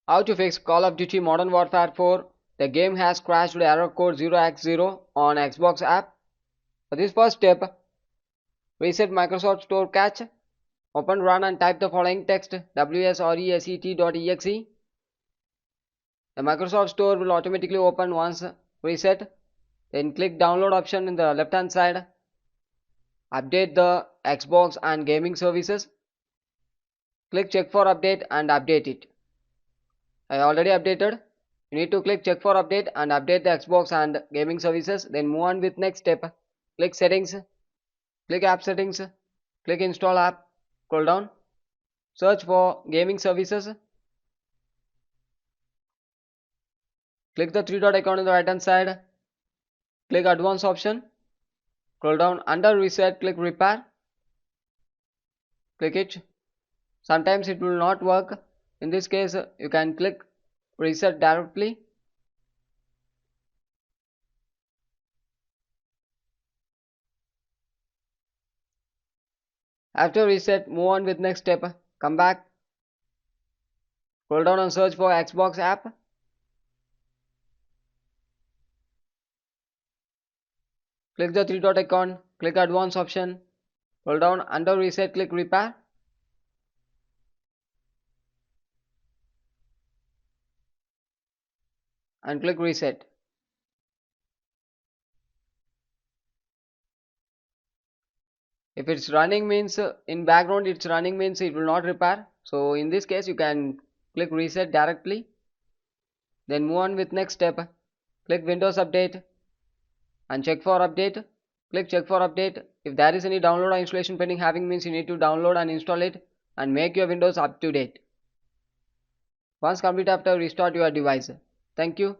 How to fix Call of Duty Modern Warfare 4. The game has crashed with error code 0x0 on Xbox app. For this first step, reset Microsoft Store cache. Open run and type the following text wsreset.exe. The Microsoft Store will automatically open once reset. Then click download option in the left hand side. Update the Xbox and gaming services. Click check for update and update it. I already updated. You need to click check for update and update the Xbox and gaming services. Then move on with next step. Click settings. Click app settings. Click install app. Scroll down. Search for gaming services. Click the three dot icon on the right hand side. Click advanced option. Scroll down under reset. Click repair. Click it. Sometimes it will not work. In this case, you can click reset directly. After reset, move on with next step. Come back. Scroll down and search for Xbox app. Click the three dot icon. Click advanced option. Scroll down under reset. Click repair. And click reset. If it's running means in background it's running means it will not repair. So in this case you can click reset directly. Then move on with next step. Click Windows Update and check for update. Click check for update. If there is any download or installation pending having means you need to download and install it and make your Windows up to date. Once complete after restart your device. Thank you.